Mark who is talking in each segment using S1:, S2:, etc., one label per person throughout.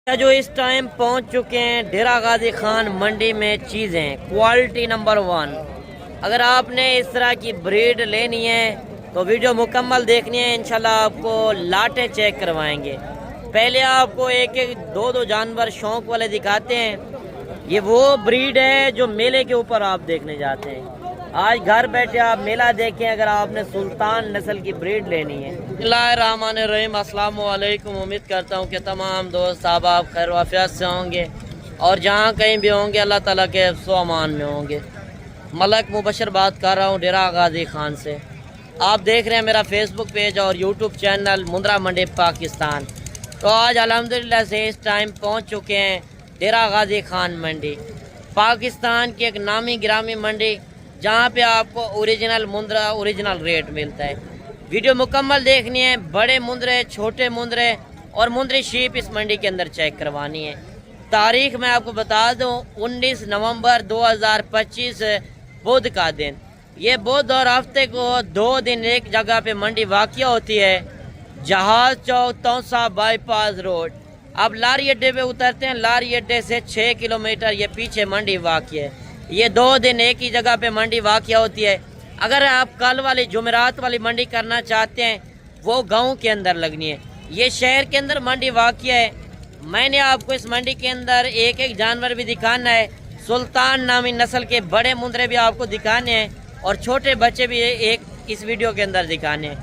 S1: جو اس ٹائم پہنچ چکے ہیں ڈیرہ غازی خان منڈی میں چیزیں کوالٹی نمبر 1۔ اگر آپ نے اس طرح کی بریڈ لینی ہے تو ویڈیو مکمل دیکھنی ہے، انشاءاللہ آپ کو لاٹیں چیک کروائیں گے۔ پہلے آپ کو ایک ایک دو جانور شوق والے دکھاتے ہیں۔ یہ وہ بریڈ ہے جو میلے کے اوپر آپ دیکھنے جاتے ہیں۔ آج گھر بیٹھے آپ میلہ دیکھیں اگر آپ نے سلطان نسل کی بریڈ لینی ہے۔ بسم اللہ الرحمن الرحیم، السلام علیکم۔ امید کرتا ہوں کہ تمام دوست آپ خیر و عافیت سے ہوں گے اور جہاں کہیں بھی ہوں گے اللہ تعالیٰ کے حفظ و امان میں ہوں گے۔ ملک مبشر بات کر رہا ہوں ڈیرہ غازی خان سے۔ آپ دیکھ رہے ہیں میرا فیس بک پیج اور یوٹیوب چینل مندرا منڈی پاکستان۔ تو آج الحمدللہ سے اس ٹائم پہنچ چکے ہیں ڈیرہ غازی خان منڈی، پاکستان کی ایک نامی گرامی منڈی جہاں پہ آپ کو اوریجنل مندرا اوریجنل ریٹ ملتا ہے۔ ویڈیو مکمل دیکھنی ہے، بڑے مندرے، چھوٹے مندرے اور مندری شیپ اس منڈی کے اندر چیک کروانی ہے۔ تاریخ میں آپ کو بتا دوں 19 نومبر 2025 بدھ کا دن۔ یہ بدھ اور ہفتے کو 2 دن ایک جگہ پہ منڈی واقع ہوتی ہے، جہاز چوک توسا بائی پاس روڈ۔ آپ لاری اڈے پہ اترتے ہیں، لاری اڈے سے 6 کلومیٹر یہ پیچھے منڈی واقع ہے۔ یہ 2 دن ایک ہی جگہ پہ منڈی واقع ہوتی ہے۔ اگر آپ کل والی جمعرات والی منڈی کرنا چاہتے ہیں وہ گاؤں کے اندر لگنی ہے۔ یہ شہر کے اندر منڈی واقع ہے۔ میں نے آپ کو اس منڈی کے اندر ایک ایک جانور بھی دکھانا ہے، سلطان نامی نسل کے بڑے مندرے بھی آپ کو دکھانے ہیں اور چھوٹے بچے بھی ایک اس ویڈیو کے اندر دکھانے ہیں۔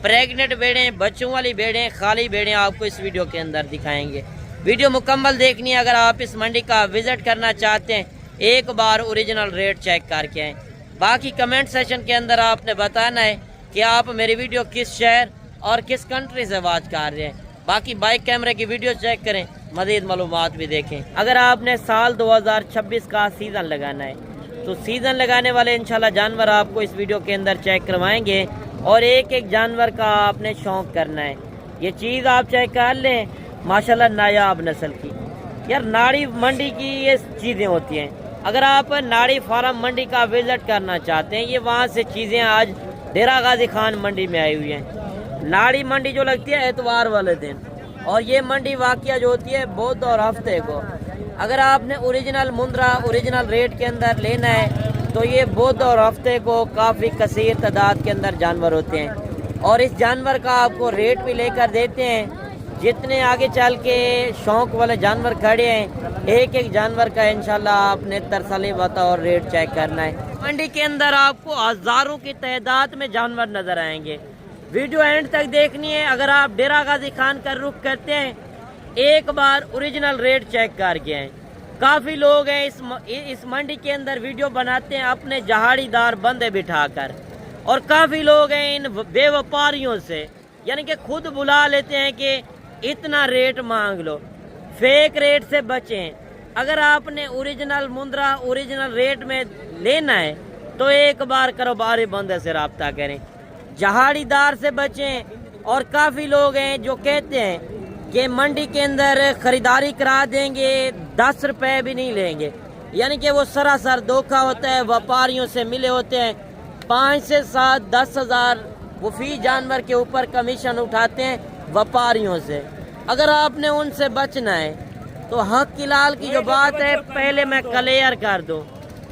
S1: پریگننٹ بیڑیں، بچوں والی بیڑیں، خالی بیڑیں آپ کو اس ویڈیو کے اندر دکھائیں گے۔ ویڈیو مکمل دیکھنی ہے۔ اگر آپ اس منڈی کا وزٹ کرنا چاہتے ہیں ایک بار اوریجنل ریٹ چیک کر کے آئیں۔ باقی کمنٹ سیشن کے اندر آپ نے بتانا ہے کہ آپ میری ویڈیو کس شہر اور کس کنٹری سے واچ کر رہے ہیں۔ باقی بائک کیمرے کی ویڈیو چیک کریں، مزید معلومات بھی دیکھیں۔ اگر آپ نے سال 2026 کا سیزن لگانا ہے تو سیزن لگانے والے انشاءاللہ جانور آپ کو اس ویڈیو کے اندر چیک کروائیں گے اور ایک ایک جانور کا آپ نے شوق کرنا ہے۔ یہ چیز آپ چیک کر لیں، ماشاءاللہ نایاب نسل کی۔ یار ناڑی منڈی کی یہ چیزیں ہوتی ہیں۔ اگر آپ ناڑی فارم منڈی کا وزٹ کرنا چاہتے ہیں، یہ وہاں سے چیزیں آج ڈیرہ غازی خان منڈی میں آئی ہوئی ہیں۔ ناڑی منڈی جو لگتی ہے اتوار والے دن، اور یہ منڈی واقعہ جو ہوتی ہے بدھ اور ہفتے کو۔ اگر آپ نے اوریجنل مندرا اوریجنل ریٹ کے اندر لینا ہے تو یہ بدھ اور ہفتے کو کافی کثیر تعداد کے اندر جانور ہوتے ہیں اور اس جانور کا آپ کو ریٹ بھی لے کر دیتے ہیں۔ جتنے آگے چل کے شوق والے جانور کھڑے ہیں، ایک ایک جانور کا انشاءاللہ آپ نے ترسلی بتا اور ریٹ چیک کرنا ہے۔ منڈی کے اندر آپ کو ہزاروں کی تعداد میں جانور نظر آئیں گے۔ ویڈیو اینڈ تک دیکھنی ہے۔ اگر آپ ڈیرہ غازی خان کا رخ کرتے ہیں ایک بار اوریجنل ریٹ چیک کر کے آئیں۔ کافی لوگ ہیں اس منڈی کے اندر ویڈیو بناتے ہیں اپنے جہاڑی دار بندے بٹھا کر، اور کافی لوگ ہیں ان بے وپاریوں سے یعنی کہ خود بلا لیتے ہیں کہ اتنا ریٹ مانگ لو۔ فیک ریٹ سے بچیں۔ اگر آپ نے اوریجنل مندرا اوریجنل ریٹ میں لینا ہے تو ایک بار کاروباری بندے سے رابطہ کریں، جہاڑی دار سے بچیں۔ اور کافی لوگ ہیں جو کہتے ہیں کہ منڈی کے اندر خریداری کرا دیں گے 10 روپے بھی نہیں لیں گے، یعنی کہ وہ سراسر دھوکہ ہوتا ہے۔ وپاریوں سے ملے ہوتے ہیں 5 سے 7 10 ہزار وہ فی جانور کے اوپر کمیشن اٹھاتے ہیں وپاریوں سے۔ اگر آپ نے ان سے بچنا ہے تو حق کی لال کی جو بات ہے پہلے میں کلیئر کر دوں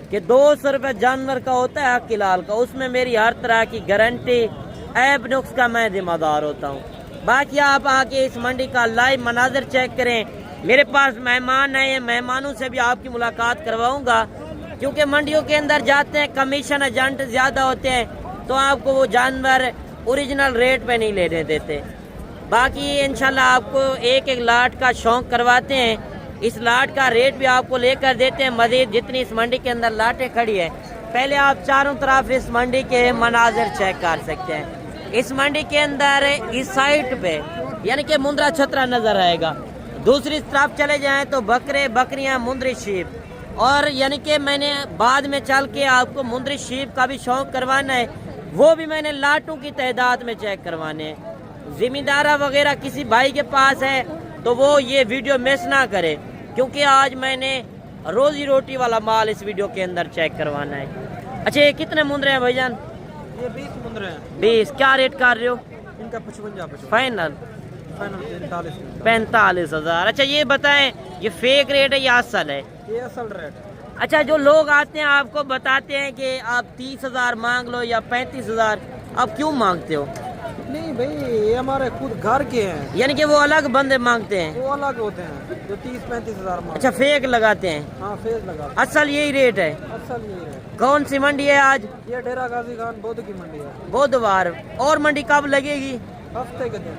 S1: کہ 200 روپے جانور کا ہوتا ہے حق کی لال کا، اس میں میری ہر طرح کی گارنٹی عیب نقص کا میں ذمہ دار ہوتا ہوں۔ باقی آپ آ کے اس منڈی کا لائیو مناظر چیک کریں۔ میرے پاس مہمان آئے ہیں، مہمانوں سے بھی آپ کی ملاقات کرواؤں گا، کیونکہ منڈیوں کے اندر جاتے ہیں کمیشن ایجنٹ زیادہ ہوتے ہیں تو آپ کو وہ جانور اوریجنل ریٹ پہ نہیں لینے دیتے۔ باقی انشاءاللہ آپ کو ایک ایک لاٹ کا شوق کرواتے ہیں، اس لاٹ کا ریٹ بھی آپ کو لے کر دیتے ہیں۔ مزید جتنی اس منڈی کے اندر لاٹیں کھڑی ہیں، پہلے آپ چاروں طرف اس منڈی کے مناظر چیک کر سکتے ہیں۔ اس منڈی کے اندر اس سائٹ پہ یعنی کہ مندرا چھترا نظر آئے گا، دوسری طرف چلے جائیں تو بکرے بکریاں مندری شیپ، اور یعنی کہ میں نے بعد میں چل کے آپ کو مندری شیپ کا بھی شوق کروانا ہے، وہ بھی میں نے لاٹوں کی تعداد میں چیک کروانے ہیں۔ زمیندارہ وغیرہ کسی بھائی کے پاس ہے تو وہ یہ ویڈیو مس نہ کرے، کیونکہ آج میں نے روزی روٹی والا مال اس ویڈیو کے اندر چیک کروانا ہے۔ اچھا یہ کتنے مندرے ہیں بھائی جان؟
S2: یہ 20 مندرے ہیں۔
S1: 20 کیا ریٹ کر رہے ہو؟
S2: ان کا 55
S1: فائنل 45,000। اچھا یہ بتائیں یہ فیک ریٹ ہے یا اصل ہے؟
S2: یہ اصل ریٹ۔
S1: اچھا جو لوگ آتے ہیں آپ کو بتاتے ہیں کہ آپ 30,000 مانگ لو یا 35,000، آپ کیوں مانگتے ہو؟
S2: نہیں بھائی یہ ہمارے خود گھر کے ہیں،
S1: یعنی کہ وہ الگ بندے مانگتے ہیں؟
S2: وہ الگ ہوتے ہیں جو 30-35,000 مانگتے
S1: اچھا فیک لگاتے ہیں؟
S2: ہاں فیس لگا،
S1: اصل یہی ریٹ ہے؟
S2: اصل یہی ہے۔
S1: کون سی منڈی ہے آج؟
S2: یہ ڈیرہ غازی خان بدھ کی منڈی ہے،
S1: بدھوار۔ اور منڈی کب لگے گی؟
S2: ہفتے کے دن۔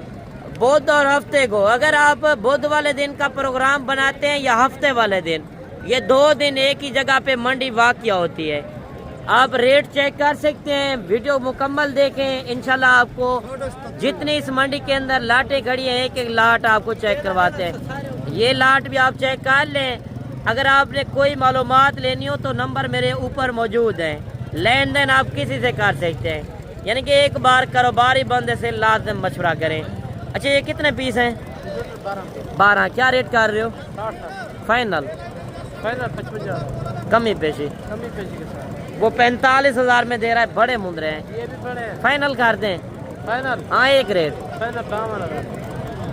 S1: بدھ اور ہفتے کو۔ اگر آپ بدھ والے دن کا پروگرام بناتے ہیں یا ہفتے والے دن، یہ 2 دن ایک ہی جگہ پہ منڈی واقع ہوتی ہے۔ آپ ریٹ چیک کر سکتے ہیں، ویڈیو مکمل دیکھیں، انشاءاللہ آپ کو جتنی اس منڈی کے اندر لاٹیں کھڑی ہیں ایک ایک لاٹ آپ کو چیک کرواتے ہیں۔ یہ لاٹ بھی آپ چیک کر لیں۔ اگر آپ نے کوئی معلومات لینی ہو تو نمبر میرے اوپر موجود ہے، لین دین آپ کسی سے کر سکتے ہیں، یعنی کہ ایک بار کاروباری بندے سے لازم مشورہ کریں۔ اچھا یہ کتنے پیس ہیں؟ 12۔ کیا ریٹ کر رہے ہو؟ فائنل؟
S2: 55
S1: کمی پیشی؟
S2: کمی پیشی کے ساتھ۔
S1: وہ 45,000 میں دے رہا ہے، بڑے مندرے ہیں،
S2: یہ بھی بڑے ہیں۔
S1: فائنل کر دیں؟
S2: فائنل
S1: ہاں ایک ریٹ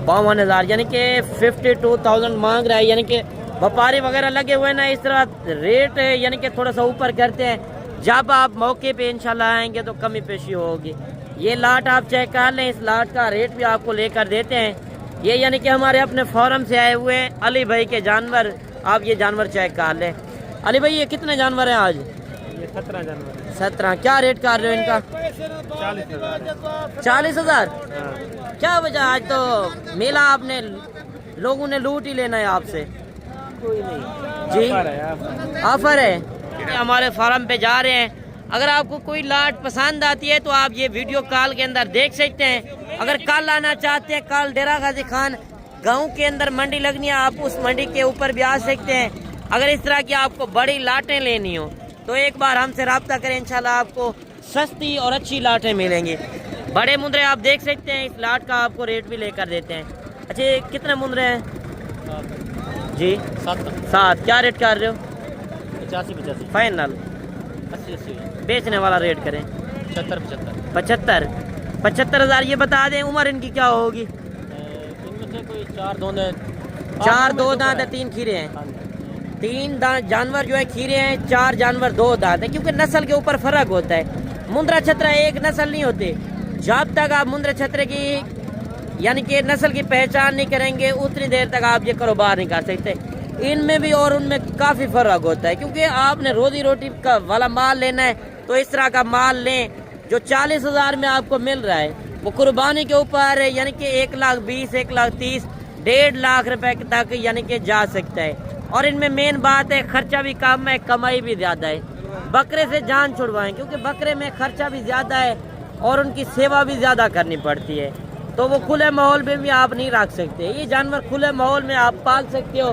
S1: 52,000 یعنی کہ 52,000 مانگ رہا ہے، یعنی کہ وپاری وغیرہ لگے ہوئے نا اس طرح ریٹ یعنی کہ تھوڑا سا اوپر کرتے ہیں۔ جب آپ موقع پہ انشاءاللہ آئیں گے تو کمی پیشی ہوگی۔ یہ لاٹ آپ چیک کر لیں، اس لاٹ کا ریٹ بھی آپ کو لے کر دیتے ہیں۔ یہ یعنی کہ ہمارے اپنے فارم سے آئے ہوئے ہیں علی بھائی کے جانور، آپ یہ جانور چیک کر لیں۔ علی بھائی یہ کتنے جانور ہیں آج؟
S2: یہ 17 جانور۔
S1: 17۔ کیا ریٹ کر رہے ہو ان کا؟ 40,000۔ کیا وجہ؟ آج تو میلہ آپ نے لوگوں نے لوٹ ہی لینا ہے آپ سے۔
S2: کوئی نہیں
S1: جی آفر ہے، ہمارے فارم پہ جا رہے ہیں۔ اگر آپ کو کوئی لاٹ پسند آتی ہے تو آپ یہ ویڈیو کال کے اندر دیکھ سکتے ہیں۔ اگر کل آنا چاہتے ہیں، کل ڈیرہ غازی خان گاؤں کے اندر منڈی لگنی ہے، آپ اس منڈی کے اوپر بھی آ سکتے ہیں۔ اگر اس طرح کی آپ کو بڑی لاٹیں لینی ہو تو ایک بار ہم سے رابطہ کریں، انشاءاللہ آپ کو سستی اور اچھی لاٹیں ملیں گی۔ بڑے مندرے آپ دیکھ سکتے ہیں، اس لاٹ کا آپ کو ریٹ بھی لے کر دیتے ہیں۔ اچھا یہ کتنے مندرے ہیں؟ جی 7۔ کیا ریٹ کر رہے ہو؟
S2: 85
S1: فائنل؟
S2: 80
S1: بیچنے والا ریٹ کریں؟ 75۔ 75,000 یہ بتا دیں عمر ان کی کیا ہوگی؟
S2: ان میں سے کوئی 4
S1: دو دانت ہے، 3 کھیرے ہیں۔ 3 جانور جو ہے کھیرے ہیں، 4 جانور 2 دانت ہیں، کیونکہ نسل کے اوپر فرق ہوتا ہے۔ مندرا چھترا ایک نسل نہیں ہوتی، جب تک آپ مندرا چھترے کی یعنی کہ نسل کی پہچان نہیں کریں گے اتنی دیر تک آپ یہ کاروبار نہیں کر سکتے۔ ان میں بھی اور ان میں کافی فرق ہوتا ہے، کیونکہ آپ نے روزی روٹی کا والا مال لینا ہے تو اس طرح کا مال لیں جو 40,000 میں آپ کو مل رہا ہے۔ وہ قربانی کے اوپر یعنی کہ 1,20,000 1,30,000 1.5 لاکھ روپے تک یعنی کہ جا سکتا ہے۔ اور ان میں مین بات ہے خرچہ بھی کم ہے، کمائی بھی زیادہ ہے۔ بکرے سے جان چھڑوائیں، کیونکہ بکرے میں خرچہ بھی زیادہ ہے اور ان کی سیوا بھی زیادہ کرنی پڑتی ہے، تو وہ کھلے ماحول میں بھی آپ نہیں رکھ سکتے۔ یہ جانور کھلے ماحول میں آپ پال سکتے ہو۔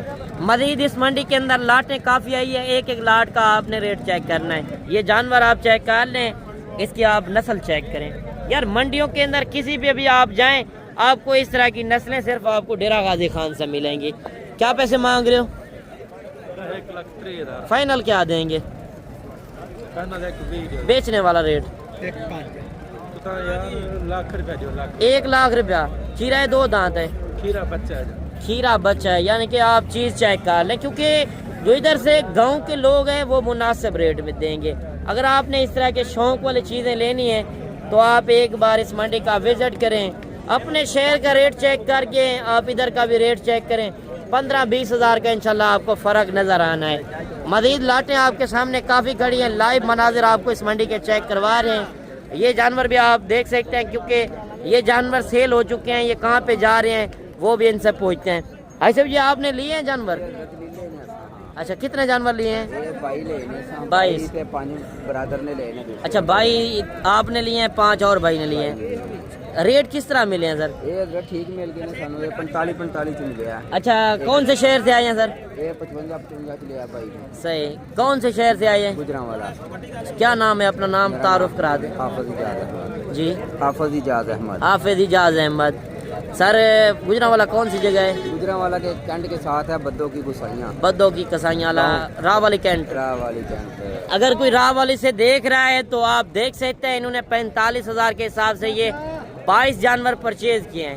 S1: مزید اس منڈی کے اندر لاٹیں کافی آئی ہیں، ایک ایک لاٹ کا آپ نے ریٹ چیک کرنا ہے۔ یہ جانور آپ چیک کر لیں، اس کی آپ نسل چیک کریں۔ یار منڈیوں کے اندر کسی پہ بھی آپ جائیں، آپ کو اس طرح کی نسلیں صرف آپ کو ڈیرہ غازی خان سے ملیں گی۔ کیا پیسے مانگ رہے ہو؟
S2: 1,03,000
S1: فائنل کیا دیں گے؟ بیچنے والا ریٹ 1 لاکھ روپیہ۔ کھیرا ہے 2 دانت ہے، کھیرا بچہ ہے، یعنی کہ آپ چیز چیک کر لیں، کیونکہ جو ادھر سے گاؤں کے لوگ ہیں وہ مناسب ریٹ میں دیں گے۔ اگر آپ نے اس طرح کے شوق والی چیزیں لینی ہیں تو آپ ایک بار اس منڈی کا وزٹ کریں، اپنے شہر کا ریٹ چیک کر کے آپ ادھر کا بھی ریٹ چیک کریں۔ 15-20 ہزار کا انشاءاللہ آپ کو فرق نظر آنا ہے۔ مزید لاٹیں آپ کے سامنے کافی کھڑی ہیں، لائیو مناظر آپ کو اس منڈی کے چیک کروا رہے ہیں۔ یہ جانور بھی آپ دیکھ سکتے ہیں، کیونکہ یہ جانور سیل ہو چکے ہیں، یہ کہاں پہ جا رہے ہیں وہ بھی ان سے پوچھتے ہیں۔ ایسے بھی یہ آپ نے لیے ہیں جانور؟ اچھا کتنے جانور لیے ہیں؟ 22
S2: برادر نے لے۔
S1: اچھا 22 آپ نے لیے ہیں، 5 اور بھائی نے لیے ہیں۔ ریٹ کس طرح ملے ہیں سر؟
S2: یہ ٹھیک مل گئے سانو، 45 ملے ہیں۔
S1: اچھا کون سے شہر سے آئے ہیں سر؟
S2: یہ 55 چلے بھائی۔
S1: صحیح، کون سے شہر سے آئے ہیں؟
S2: گجرانوالا۔
S1: کیا نام ہے اپنا؟ نام تعارف کرا دیں۔
S2: حافظ اجاز احمد۔
S1: جی
S2: حافظ اجاز احمد۔
S1: حافظ اجاز احمد۔ سر گجرانوالا کون سی جگہ ہے؟
S2: گجرانوالا کے کینٹ کے ساتھ ہے بدو کی گسائیاں،
S1: بدو کی کسائیاں، راہ والی کینٹ۔
S2: راہ والی کینٹ۔
S1: اگر کوئی راہ والی سے دیکھ رہا ہے تو آپ دیکھ سکتے ہیں، انہوں نے 45,000 کے حساب سے یہ 22 جانور پرچیز کیے ہیں۔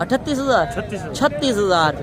S1: 38,000, 36,000।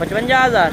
S1: 55,000।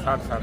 S3: 60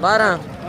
S1: 12।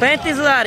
S1: 35,000।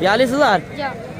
S1: 42,000।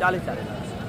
S2: 40।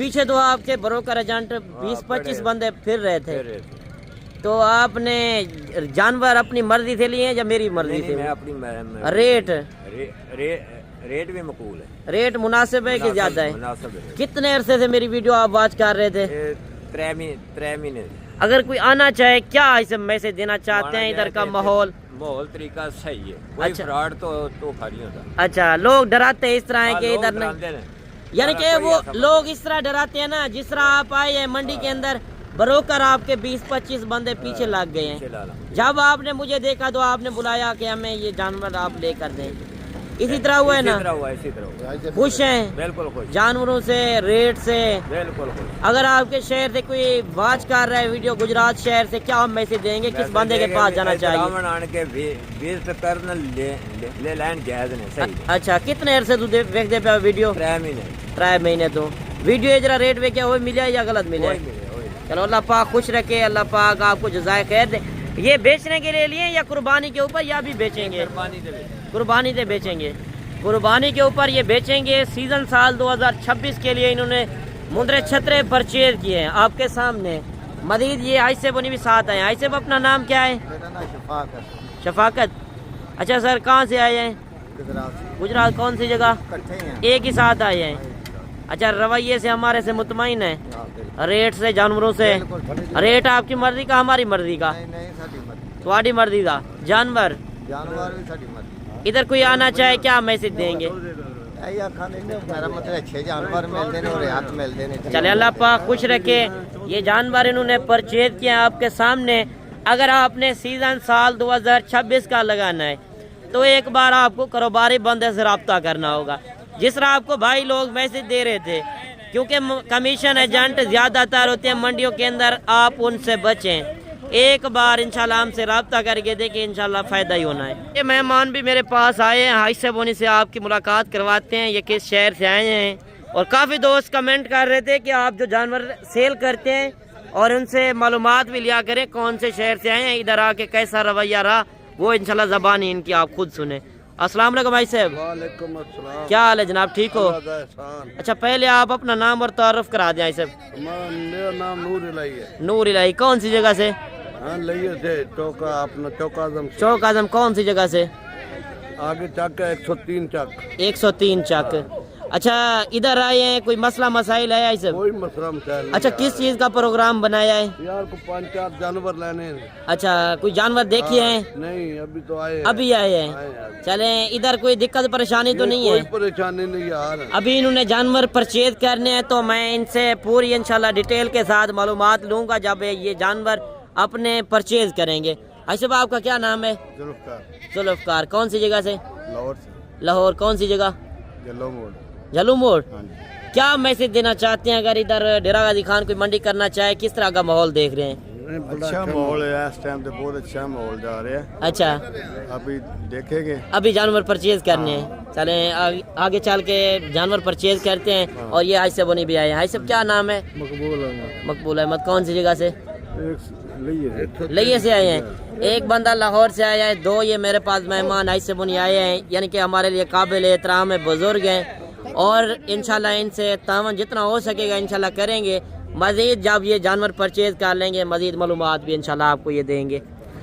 S1: پیچھے تو آپ کے بروکر ایجنٹ 20-25 بندے پھر رہے تھے، تو آپ نے جانور اپنی مرضی سے لیے یا میری مرضی سے؟
S3: میں اپنی ریٹ بھی مقبول ہے،
S1: ریٹ مناسب ہے کہ زیادہ ہے؟
S3: مناسب ہے۔
S1: کتنے عرصے سے میری ویڈیو آپ واچ کر رہے تھے؟
S3: 3 مہینے۔
S1: اگر کوئی آنا چاہے کیا اسے میسج دینا چاہتے ہیں؟ ادھر کا ماحول
S3: طریقہ صحیح ہے، کوئی
S1: اچھا۔
S3: فراڈ تو نہیں ہوتا۔
S1: اچھا، لوگ ڈراتے ہیں اس طرح ہے کہ
S3: لوگ
S1: ادھر نہیں،
S3: ڈراتے ہیں۔
S1: یعنی کہ وہ لوگ اس طرح ڈراتے ہیں نا، جس طرح آپ آئے ہیں منڈی کے اندر، بروکر آپ کے 20-25 بندے پیچھے لگ گئے ہیں، جب آپ نے مجھے دیکھا تو آپ نے بلایا کہ ہمیں یہ جانور آپ لے کر دیں، اسی طرح ہوا ہے نا؟
S3: اسی طرح ہوا۔
S1: خوش ہیں
S3: بالکل خوش،
S1: جانوروں سے، ریٹ سے؟
S3: بالکل خوش۔
S1: اگر آپ کے شہر سے کوئی واچ کر رہا ہے ویڈیو گجرات شہر سے، کیا ہم میسج دیں گے؟ کس بندے کے پاس جانا چاہیے؟
S3: آن کے 20 کرنا لے لین جائز نہیں، صحیح۔
S1: اچھا، کتنے عرصے تو ویکھتے پہ ویڈیو؟
S3: 3 مہینے۔
S1: 3 مہینے تو ویڈیو ادھر ریٹ پہ کیا ہوئی ملیا یا غلط ملے؟ چلو اللہ پاک خوش رکھے، اللہ پاک آپ کو جزائے خیر دے۔ یہ بیچنے کے لیے لیے یا قربانی کے اوپر یا بھی بیچیں گے؟ قربانی سے بیچیں گے، قربانی کے اوپر یہ بیچیں گے۔ سیزن سال 2026 کے لیے انہوں نے مندرے چھترے پرچیز کیے ہیں آپ کے سامنے۔ مزید یہ آئسے بنی بھی ساتھ آئے ہیں۔ آئسے اپنا نام کیا ہے؟
S2: میرا نام شفاقت۔
S1: شفاقت، اچھا سر کہاں سے آئے ہیں؟ گجرات، کون سی جگہ؟ ایک ہی ساتھ آئے ہیں؟ اچھا، رویے سے ہمارے سے مطمئن ہے؟ ریٹ سے، جانوروں سے؟ ریٹ آپ کی مرضی کا ہماری مرضی کا؟ تھوڑی مرضی کا۔ جانور ادھر کوئی آنا چاہے کیا میسج دیں گے؟ چلے اللہ پاک خوش رکھے۔ یہ جانور انہوں نے پرچیز کیا آپ کے سامنے۔ اگر آپ نے سیزن سال 2026 کا لگانا ہے تو ایک بار آپ کو کاروباری بندے سے رابطہ کرنا ہوگا، جس طرح آپ کو بھائی لوگ میسج دے رہے تھے، کیونکہ کمیشن ایجنٹ زیادہ تر ہوتے ہیں منڈیوں کے اندر، آپ ان سے بچیں۔ ایک بار انشاءاللہ ہم سے رابطہ کر کے دیکھیں، انشاءاللہ فائدہ ہی ہونا ہے۔ یہ مہمان بھی میرے پاس آئے ہیں، حائسہ بونی سے آپ کی ملاقات کرواتے ہیں، یہ کس شہر سے آئے ہیں، اور کافی دوست کمنٹ کر رہے تھے کہ آپ جو جانور سیل کرتے ہیں اور ان سے معلومات بھی لیا کریں کون سے شہر سے آئے ہیں، ادھر آ کے کیسا رویہ رہا، وہ انشاءاللہ زبانی ان کی آپ خود سنیں۔ السلام علیکم بھائی صاحب۔
S2: وعلیکم السلام۔
S1: کیا حال ہے جناب، ٹھیک ہو؟ اچھا، پہلے آپ اپنا نام اور تعارف کرا دیں صاحب۔
S2: میرا نام نور الہی ہے۔
S1: نور الہی، کون سی جگہ سے؟
S2: لئیے سے چوک اعظم سے۔
S1: چوک اعظم کون سی جگہ سے؟
S2: آگے چک ہے 103 چک۔
S1: 103 چک۔ اچھا، ادھر آئے ہیں، کوئی مسئلہ مسائل ہے صاحب؟
S2: کوئی مسئلہ مسائل نہیں۔
S1: اچھا، کس چیز کا پروگرام بنایا ہے؟
S2: یار کو 5-4 جانور لینے ہیں۔
S1: اچھا، کوئی جانور دیکھیے ہیں؟
S2: نہیں، ابھی تو آئے ہیں۔
S1: ابھی آئے ہیں؟ چلیں، ادھر کوئی دقت پریشانی تو نہیں ہے؟
S2: کوئی پریشانی نہیں یار۔
S1: ابھی انہوں نے جانور پرچیز کرنے ہیں تو میں ان سے پوری انشاءاللہ ڈیٹیل کے ساتھ معلومات لوں گا جب یہ جانور اپنے پرچیز کریں گے۔ صاحب آپ کا کیا نام ہے؟ ذوالفقار، کون سی جگہ سے؟
S2: لاہور سے۔
S1: لاہور، کون سی جگہ؟
S2: جلو موڑ۔
S1: جلو موڑ۔ کیا میسج دینا چاہتے ہیں اگر ادھر ڈیرہ غازی خان کوئی منڈی کرنا چاہے، کس طرح کا ماحول دیکھ رہے ہیں؟
S2: اچھا ماحول ہے اس ٹائم تو، بہت اچھا ماحول جا رہا ہے۔
S1: اچھا،
S2: ابھی دیکھیں گے،
S1: ابھی جانور پرچیز کرنے ہیں، چلیں آگے چل کے جانور پرچیز کرتے ہیں۔ اور یہ حائسہ بونی بھی آئے ہیں۔ حائسہ کیا نام ہے؟ مقبول احمد، کون سی جگہ سے؟ لئیے سے آئے ہیں۔ ایک بندہ لاہور سے آیا ہے، 2 یہ میرے پاس مہمان حائسہ بونی آئے ہیں، یعنی کہ ہمارے لیے قابل احترام ہے، بزرگ ہیں، اور انشاءاللہ ان سے تعاون جتنا ہو سکے گا انشاءاللہ کریں گے۔ مزید جب یہ جانور پرچیز کر لیں گے مزید معلومات بھی انشاءاللہ آپ کو یہ دیں گے۔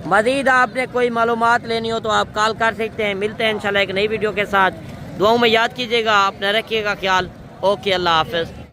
S1: مزید آپ نے کوئی معلومات لینی ہو تو آپ کال کر سکتے ہیں۔ ملتے ہیں انشاءاللہ ایک نئی ویڈیو کے ساتھ، دعاؤں میں یاد کیجیے گا، اپنا رکھیے گا خیال۔ اوکے، اللہ حافظ۔